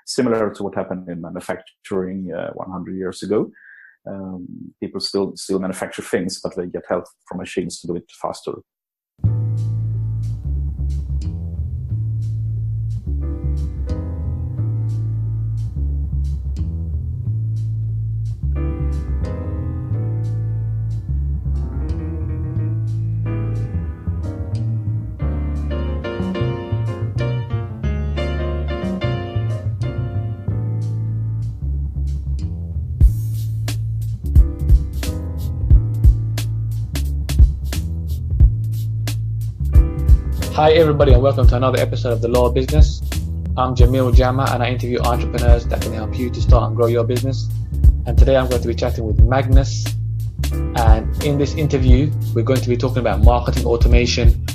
similar to what happened in manufacturing 100 years ago. People still manufacture things, but they get help from machines to do it faster. Hi everybody, and welcome to another episode of The Law of Business. I'm Jamil Jama, and I interview entrepreneurs that can help you to start and grow your business. And today I'm going to be chatting with Magnus. And in this interview, we're going to be talking about marketing automation,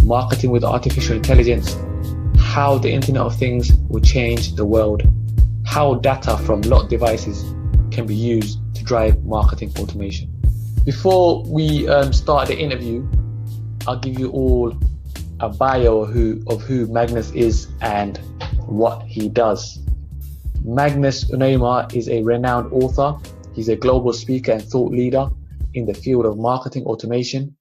marketing with artificial intelligence, how the Internet of Things will change the world, how data from lot devices can be used to drive marketing automation. Before we start the interview, I'll give you all a bio of who Magnus is and what he does. Magnus Unemyr is a renowned author. He's a global speaker and thought leader in the field of marketing automation,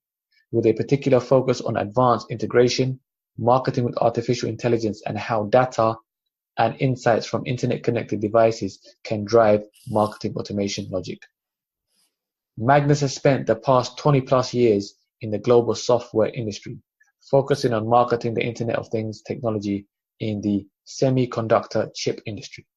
with a particular focus on advanced integration, marketing with artificial intelligence, and how data and insights from internet-connected devices can drive marketing automation logic. Magnus has spent the past 20 plus years in the global software industry, focusing on marketing the Internet of Things technology in the semiconductor chip industry.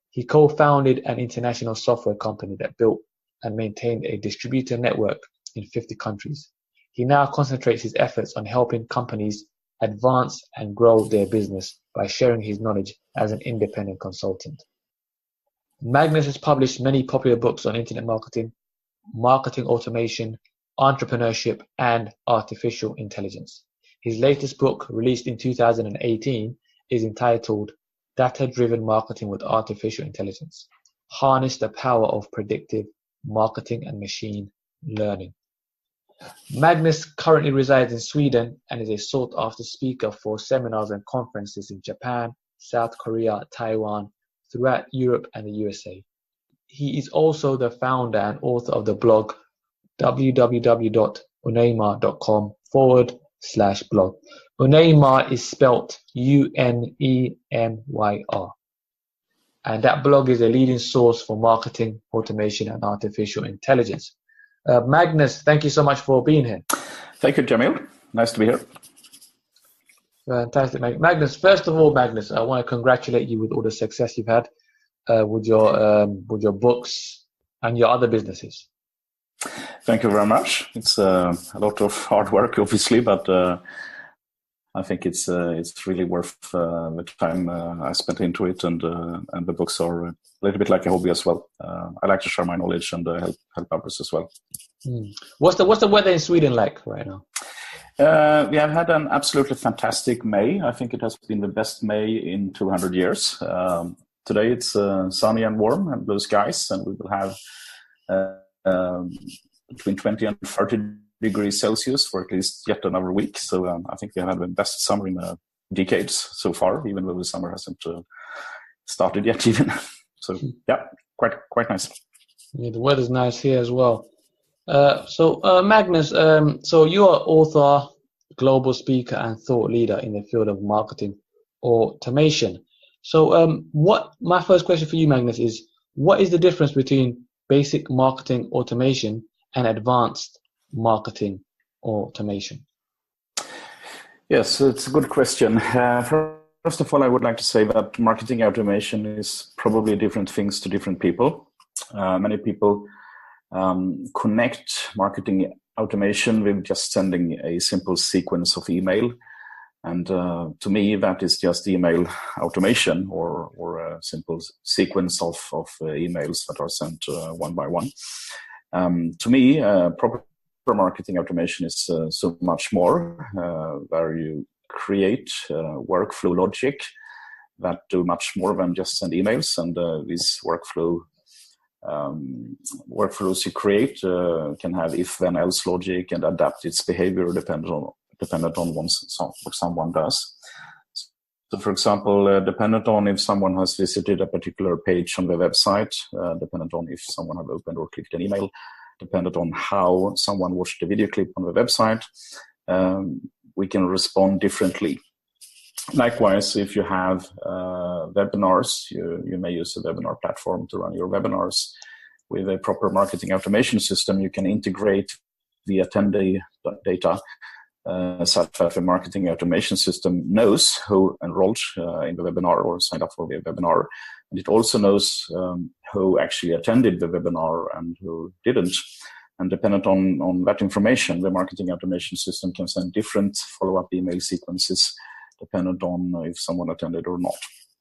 He co-founded an international software company that built and maintained a distributor network in 50 countries. He now concentrates his efforts on helping companies advance and grow their business by sharing his knowledge as an independent consultant. Magnus has published many popular books on internet marketing, marketing automation, entrepreneurship, and artificial intelligence. His latest book, released in 2018, is entitled Data-Driven Marketing with Artificial Intelligence: Harness the Power of Predictive Marketing and Machine Learning. Magnus currently resides in Sweden and is a sought-after speaker for seminars and conferences in Japan, South Korea, Taiwan, throughout Europe and the USA. He is also the founder and author of the blog www.unemyr.com/blog. Unemyr is spelt Unemyr. And that blog is a leading source for marketing, automation, and artificial intelligence. Magnus, thank you so much for being here. Thank you, Jamil. Nice to be here. Fantastic. Magnus, first of all, Magnus, I want to congratulate you with all the success you've had with your books and your other businesses. Thank you very much. It's a lot of hard work, obviously, but I think it's really worth the time I spent into it, and the books are a little bit like a hobby as well. I like to share my knowledge and help others as well. What's the weather in Sweden like right now? We have had an absolutely fantastic May. I think it has been the best May in 200 years. Today it's sunny and warm and blue skies, and we will have between 20 and 30 degrees Celsius for at least yet another week. So I think we have had the best summer in decades so far, even though the summer hasn't started yet even. So yeah, quite nice. Yeah, the weather's nice here as well. So Magnus, so you are author, global speaker, and thought leader in the field of marketing automation. So my first question for you, Magnus, is what is the difference between basic marketing automation and advanced marketing automation? Yes, it's a good question. First of all, I would like to say that marketing automation is probably different things to different people. Many people connect marketing automation with just sending a simple sequence of email. And to me, that is just email automation or a simple sequence of emails that are sent one by one. To me, proper marketing automation is so much more, where you create workflow logic that do much more than just send emails. And these workflows you create can have if-then-else logic and adapt its behavior dependent on what someone does. So, for example, dependent on if someone has visited a particular page on the website, dependent on if someone have opened or clicked an email, dependent on how someone watched the video clip on the website, we can respond differently. Likewise, if you have webinars, you may use a webinar platform to run your webinars. With a proper marketing automation system, you can integrate the attendee data such that the marketing automation system knows who enrolled in the webinar or signed up for the webinar. And it also knows who actually attended the webinar and who didn't. And dependent on that information, the marketing automation system can send different follow-up email sequences dependent on if someone attended or not.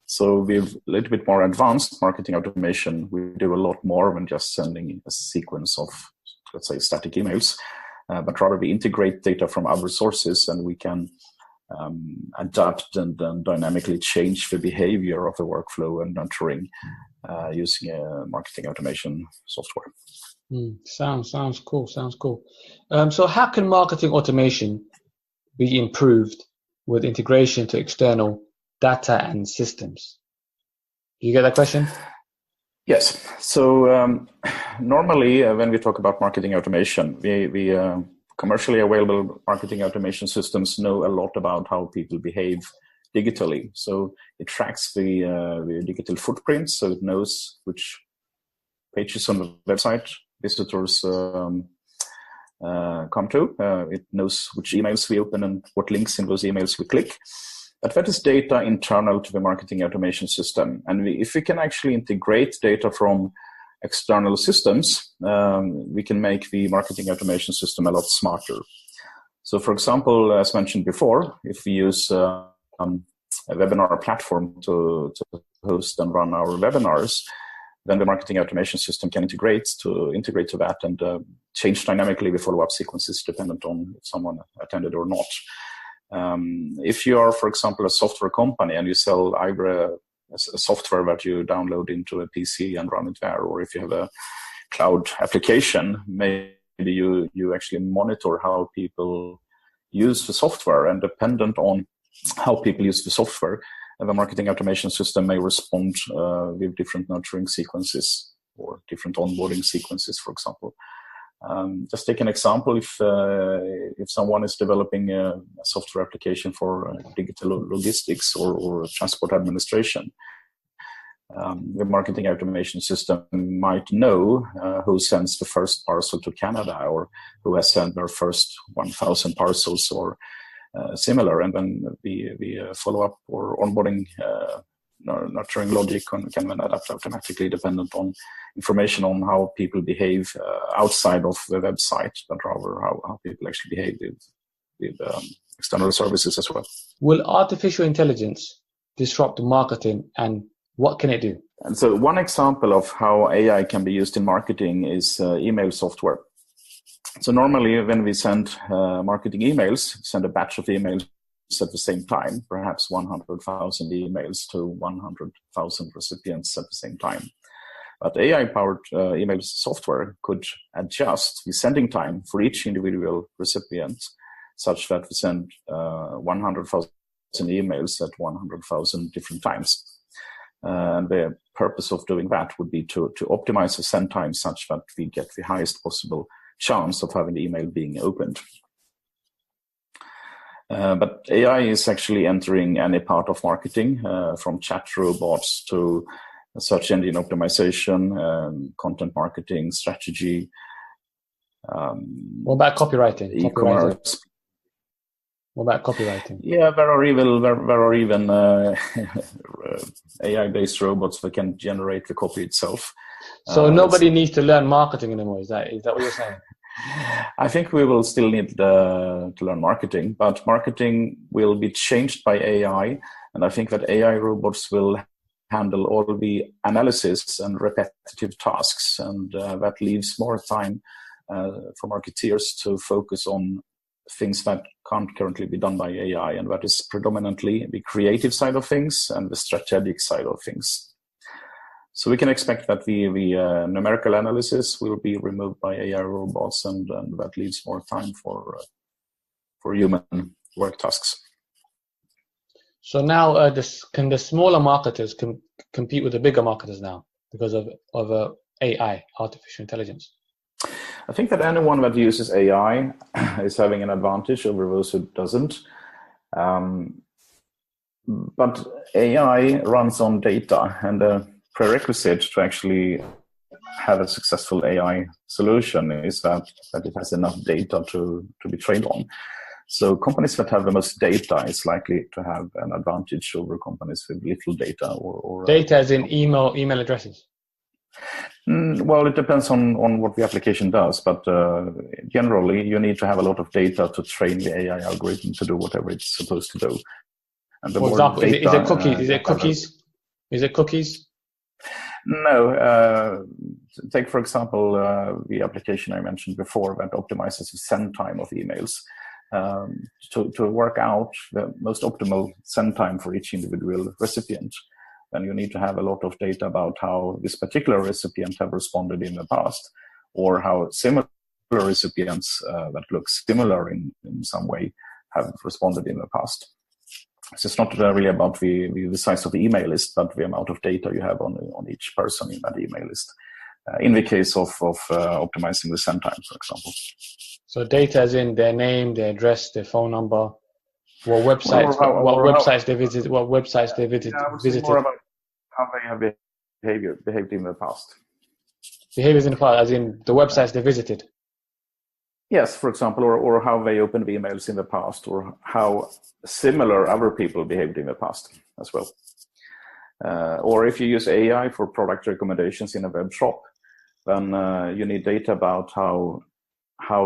So with a little bit more advanced marketing automation, we do a lot more than just sending a sequence of, let's say, static emails, but rather we integrate data from other sources, and we can adapt and dynamically change the behavior of the workflow and nurturing using a marketing automation software. Sounds cool. So how can marketing automation be improved with integration to external data and systems? Do you get that question? Yes. So normally when we talk about marketing automation, we commercially available marketing automation systems know a lot about how people behave digitally. So it tracks the digital footprint, so it knows which pages on the website visitors come to. It knows which emails we open and what links in those emails we click. But that is data internal to the marketing automation system. And if we can actually integrate data from external systems, we can make the marketing automation system a lot smarter. So, for example, as mentioned before, if we use a webinar platform to host and run our webinars, then the marketing automation system can integrate to that and change dynamically the follow-up sequences dependent on if someone attended or not. If you are, for example, a software company and you sell either a software that you download into a PC and run it there, or if you have a cloud application, maybe you actually monitor how people use the software, and dependent on how people use the software, the marketing automation system may respond with different nurturing sequences or different onboarding sequences, for example. Just take an example. If someone is developing a software application for digital logistics or transport administration, the marketing automation system might know who sends the first parcel to Canada, or who has sent their first 1,000 parcels, or similar, and then the follow-up or onboarding nurturing logic can then adapt automatically dependent on information on how people behave outside of the website, but rather how people actually behave with external services as well. Will artificial intelligence disrupt marketing, and what can it do? And so one example of how AI can be used in marketing is email software. So normally when we send marketing emails, send a batch of emails at the same time, perhaps 100,000 emails to 100,000 recipients at the same time. But AI-powered email software could adjust the sending time for each individual recipient such that we send 100,000 emails at 100,000 different times. And the purpose of doing that would be to optimize the send time such that we get the highest possible chance of having the email being opened. But AI is actually entering any part of marketing, from chat robots to search engine optimization, content marketing, strategy. What about copywriting? E-commerce. What about copywriting? Yeah, there are even AI-based robots that can generate the copy itself. So nobody needs to learn marketing anymore. Is that what you're saying? I think we will still need to learn marketing, but marketing will be changed by AI, and I think that AI robots will handle all the analysis and repetitive tasks, and that leaves more time for marketeers to focus on things that can't currently be done by AI, and that is predominantly the creative side of things and the strategic side of things. So we can expect that the numerical analysis will be removed by AI robots, and that leaves more time for human work tasks. So now, can the smaller marketers compete with the bigger marketers now because of AI, artificial intelligence? I think that anyone that uses AI is having an advantage over those who doesn't. But AI runs on data, and the prerequisite to actually have a successful AI solution is that it has enough data to be trained on. So companies that have the most data is likely to have an advantage over companies with little data. Or data as in email addresses? Well, it depends on what the application does, but generally you need to have a lot of data to train the AI algorithm to do whatever it's supposed to do. And for example, is it cookies? Is it cookies? No. Take, for example, the application I mentioned before that optimizes the send time of emails. To work out the most optimal send time for each individual recipient, then you need to have a lot of data about how this particular recipient have responded in the past, or how similar recipients that look similar in some way have responded in the past. So it's not really about the size of the email list, but the amount of data you have on each person in that email list. In the case of optimizing the send time, for example. So data as in their name, their address, their phone number, what websites they visit. Visited. More about how they have behaved in the past. Behaviors in the past, as in the websites they visited. Yes, for example, or how they opened the emails in the past, or how similar other people behaved in the past as well. Or if you use AI for product recommendations in a web shop, then you need data about how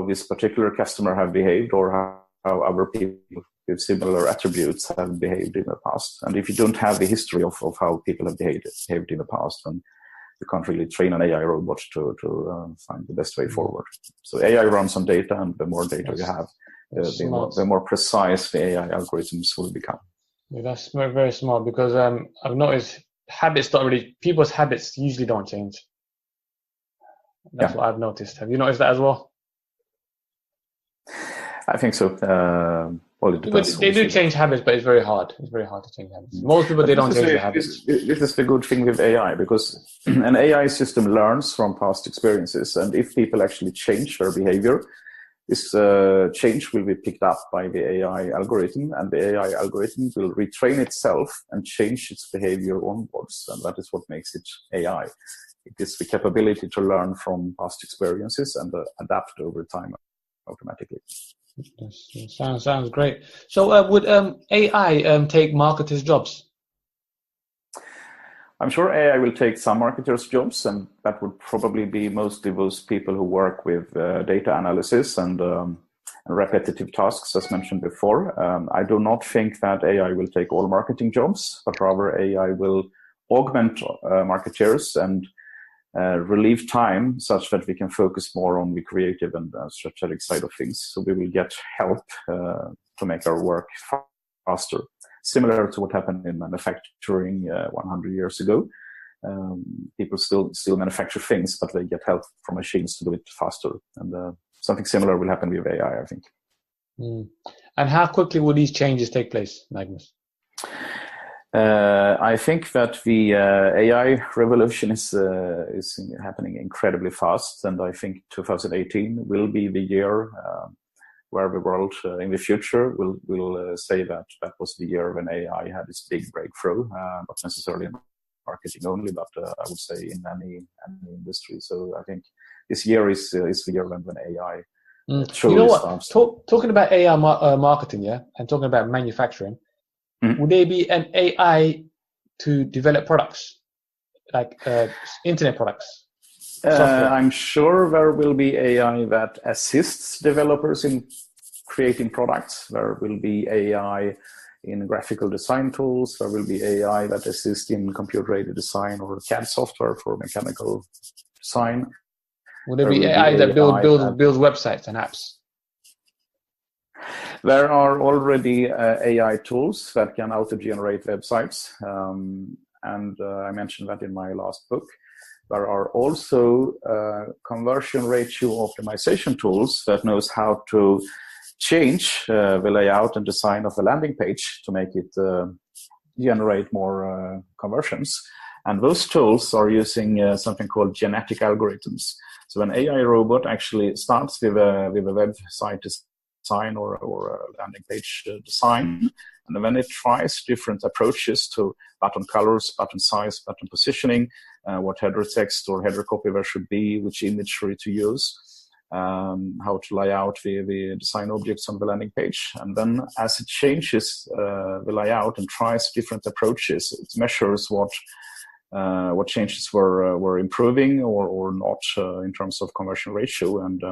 this particular customer have behaved, or how other people with similar attributes have behaved in the past. And if you don't have the history of how people have behaved in the past, then you can't really train an AI robot to find the best way forward. So AI runs on data, and the more data you have, the more precise the AI algorithms will become. Yeah, that's very, very smart, because I've noticed people's habits usually don't change. That's what I've noticed. Have you noticed that as well? I think so. Well, it depends. They do change habits, but it's very hard. It's very hard to change habits. Most people, they don't change their habits. This is the good thing with AI, because an AI system learns from past experiences. And if people actually change their behavior, this change will be picked up by the AI algorithm, and the AI algorithm will retrain itself and change its behavior onwards. And that is what makes it AI. It is the capability to learn from past experiences and adapt over time automatically. Sounds great. So would AI take marketers' jobs? I'm sure AI will take some marketers' jobs, and that would probably be mostly those people who work with data analysis and repetitive tasks, as mentioned before. I do not think that AI will take all marketing jobs, but rather AI will augment marketers and relieve time such that we can focus more on the creative and strategic side of things. So we will get help to make our work faster, similar to what happened in manufacturing 100 years ago. People still manufacture things, but they get help from machines to do it faster. And something similar will happen with AI, I think. And how quickly will these changes take place, Magnus? I think that the AI revolution is happening incredibly fast, and I think 2018 will be the year where the world in the future will say that was the year when AI had its big breakthrough, not necessarily in marketing only, but I would say in any industry. So I think this year is the year when AI truly starts. Talking about AI marketing, and talking about manufacturing. Would there be an AI to develop products, like internet products? I'm sure there will be AI that assists developers in creating products. There will be AI in graphical design tools. There will be AI that assists in computer-aided design or CAD software for mechanical design. Would there be AI that builds websites and apps? There are already AI tools that can auto-generate websites, and I mentioned that in my last book. There are also conversion ratio optimization tools that knows how to change the layout and design of a landing page to make it generate more conversions. And those tools are using something called genetic algorithms. So an AI robot actually starts with a website design or a landing page design, and then it tries different approaches to button colors, button size, button positioning, what header text or header copy there should be, which imagery to use, how to lay out the design objects on the landing page. And then as it changes the layout and tries different approaches, it measures what changes were improving or not in terms of conversion ratio. And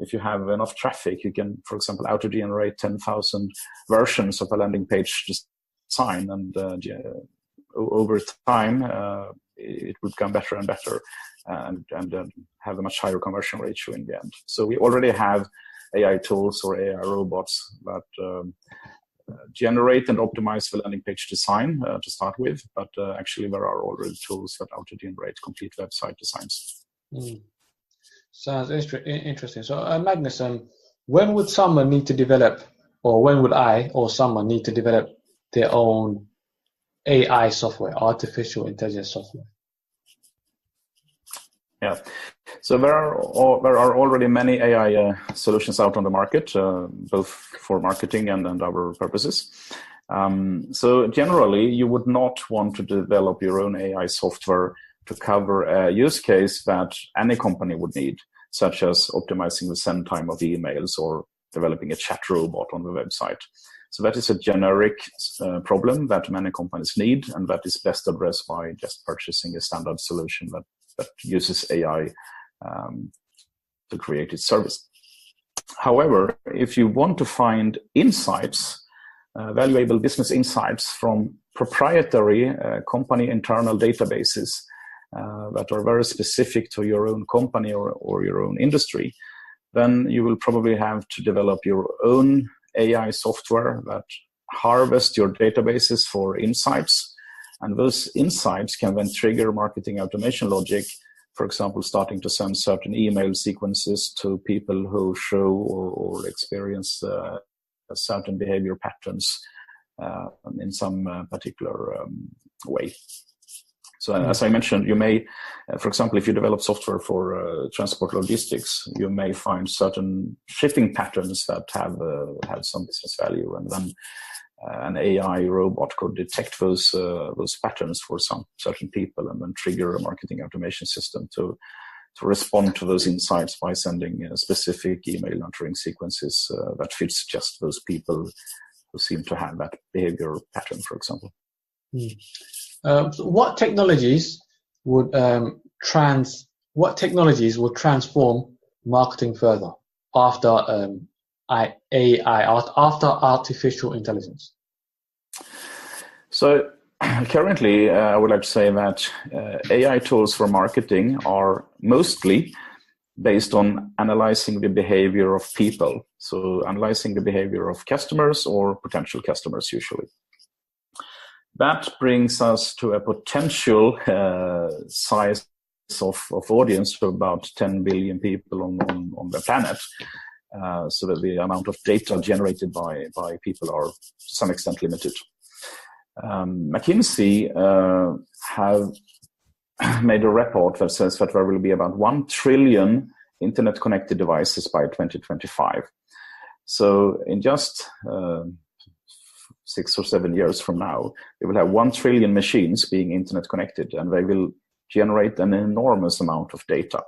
if you have enough traffic, you can, for example, auto-generate 10,000 versions of a landing page design, and over time it would become better and better, and have a much higher conversion ratio in the end. So we already have AI tools or AI robots that generate and optimize the landing page design to start with, but actually there are already tools that auto-generate complete website designs. Sounds interesting. So Magnus, when would someone need to develop, or when would I or someone need to develop their own AI software, artificial intelligence software? Yeah, so there are already many AI solutions out on the market, both for marketing and other purposes. So generally, you would not want to develop your own AI software to cover a use case that any company would need, such as optimizing the send time of emails or developing a chat robot on the website. So that is a generic problem that many companies need, and that is best addressed by just purchasing a standard solution that uses AI to create its service. However, if you want to find insights, valuable business insights from proprietary company internal databases that are very specific to your own company or your own industry, then you will probably have to develop your own AI software that harvests your databases for insights. And those insights can then trigger marketing automation logic, for example, starting to send certain email sequences to people who show or experience certain behavior patterns in some particular way. So as I mentioned, you may, for example, if you develop software for transport logistics, you may find certain shipping patterns that have some business value, and then an AI robot could detect those patterns for some certain people, and then trigger a marketing automation system to respond to those insights by sending specific email nurturing sequences that fits just those people who seem to have that behavior pattern, for example. So what technologies would transform marketing further after AI, after artificial intelligence? So currently, I would like to say that AI tools for marketing are mostly based on analyzing the behavior of people. So analyzing the behavior of customers or potential customers usually. That brings us to a potential size of audience for about 10 billion people on the planet. So that the amount of data generated by people are to some extent limited. McKinsey have made a report that says that there will be about 1 trillion internet-connected devices by 2025. So in just 6 or 7 years from now, we will have 1 trillion machines being internet-connected, and they will generate an enormous amount of data.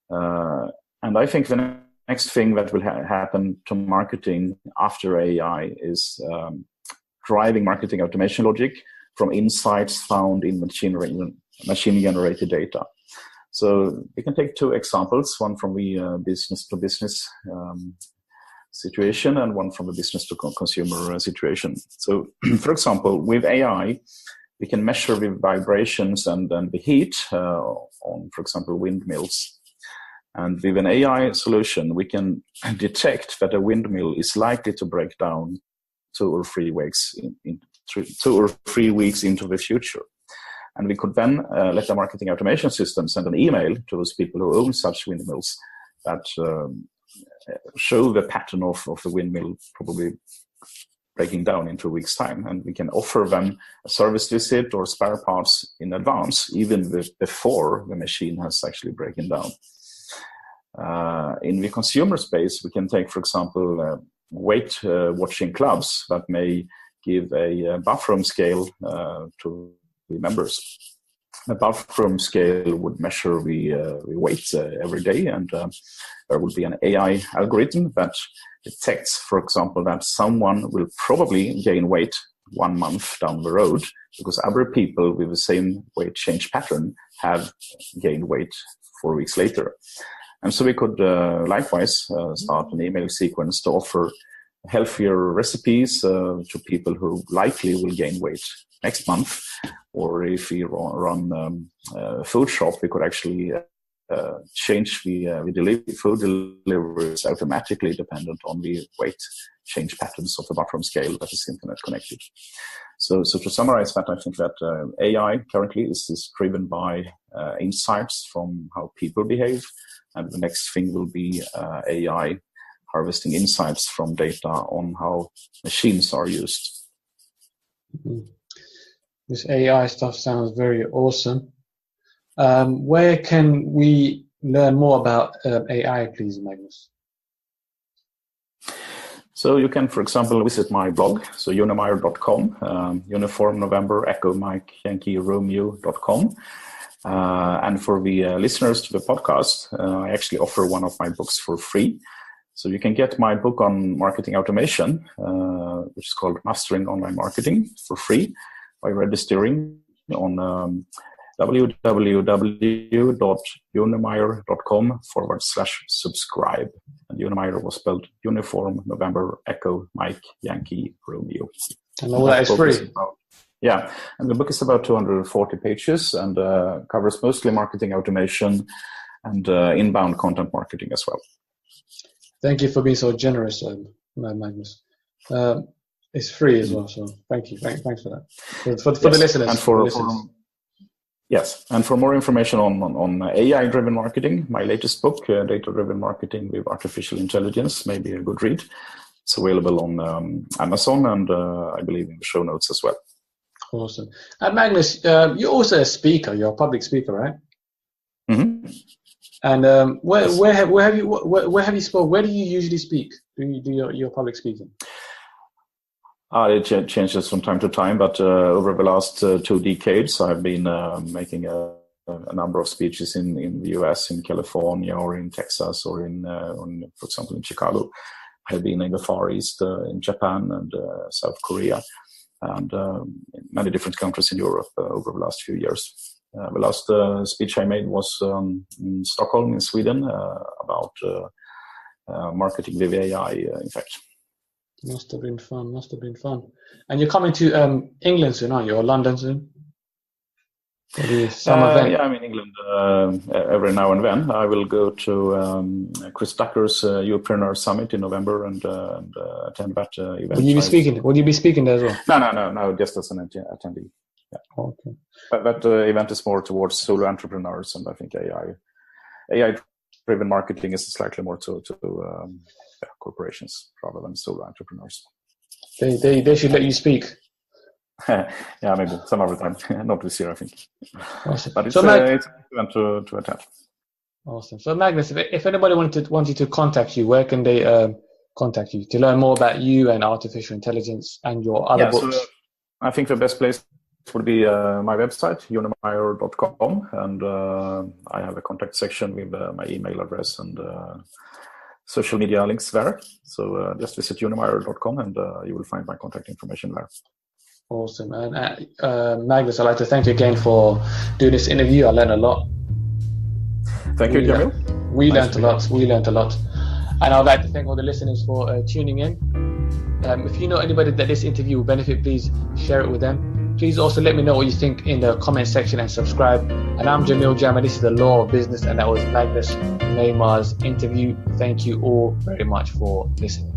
And I think the next thing that will happen to marketing after AI is driving marketing automation logic from insights found in machine-generated data. So we can take 2 examples, one from the business-to-business situation and one from the business-to-consumer situation. So, for example, with AI, we can measure the vibrations and the heat on, for example, windmills. And with an AI solution, we can detect that a windmill is likely to break down 2 or 3 weeks into the future. And we could then let the marketing automation system send an email to those people who own such windmills that show the pattern of the windmill probably breaking down in 2 weeks' time, and we can offer them a service visit or spare parts in advance, even before the machine has actually broken down. In the consumer space, we can take, for example, weight watching clubs that may give a bathroom scale to the members. A bathroom scale would measure the weight every day, and there would be an AI algorithm that detects, for example, that someone will probably gain weight 1 month down the road because other people with the same weight change pattern have gained weight 4 weeks later. And so we could likewise start an email sequence to offer healthier recipes to people who likely will gain weight next month. Or if we run a food shop, we could actually change the food deliveries automatically dependent on the weight change patterns of the bathroom scale that is internet connected. So to summarize that, I think that AI currently is driven by insights from how people behave, and the next thing will be AI harvesting insights from data on how machines are used. Mm-hmm. This AI stuff sounds very awesome. Where can we learn more about AI, please, Magnus? So you can, for example, visit my blog, so unemyr.com, Uniform November Echo Mike Yankee Romeo.com. And for the listeners to the podcast, I actually offer one of my books for free. So you can get my book on marketing automation, which is called Mastering Online Marketing, for free by registering on www.unemyr.com/subscribe. And Unemyr was spelled Uniform November Echo Mike Yankee Romeo. And all that is free. Yeah, and the book is about 240 pages and covers mostly marketing automation and inbound content marketing as well. Thank you for being so generous, Magnus. It's free as well, so thank you. Thanks for that. For the listeners. And and for more information on AI-driven marketing, my latest book, Data-Driven Marketing with Artificial Intelligence, may be a good read. It's available on Amazon and I believe in the show notes as well. Awesome. And Magnus, you're also a speaker. You're a public speaker, right? Mm-hmm. And where have you spoken? Where do you usually speak? Do you do your public speaking? It changes from time to time, but over the last 2 decades, I've been making a number of speeches in the US, in California, or in Texas, or for example, in Chicago. I've been in the Far East, in Japan and South Korea, and in many different countries in Europe over the last few years. The last speech I made was in Stockholm, in Sweden, about marketing with AI, in fact. Must have been fun. And you're coming to England soon, aren't you? Or London soon? Yeah, I'm in England every now and then. I will go to Chris Ducker's Europreneur Summit in November and attend that event. Will you be speaking? Will you be speaking there as well? No, just as an attendee. Yeah. Okay. But that event is more towards solo entrepreneurs, and I think AI-driven marketing is slightly more to corporations rather than solo entrepreneurs. They should let you speak. Yeah, maybe some other time. Not this year, I think. Awesome. But it's an event to attend. Awesome. So Magnus, if anybody wanted to contact you, where can they contact you to learn more about you and artificial intelligence and your other books? So, I think the best place would be my website, unemyr.com, and I have a contact section with my email address and social media links there. So just visit unemyr.com and you will find my contact information there. Awesome. And Magnus, I'd like to thank you again for doing this interview. I learned a lot. Thank you, Jamil. We learned a lot. And I'd like to thank all the listeners for tuning in. If you know anybody that this interview will benefit, please share it with them. Please also let me know what you think in the comment section and subscribe. And I'm Jamil Jama. This is The Law of Business, and that was Magnus Neymar's interview. Thank you all very much for listening.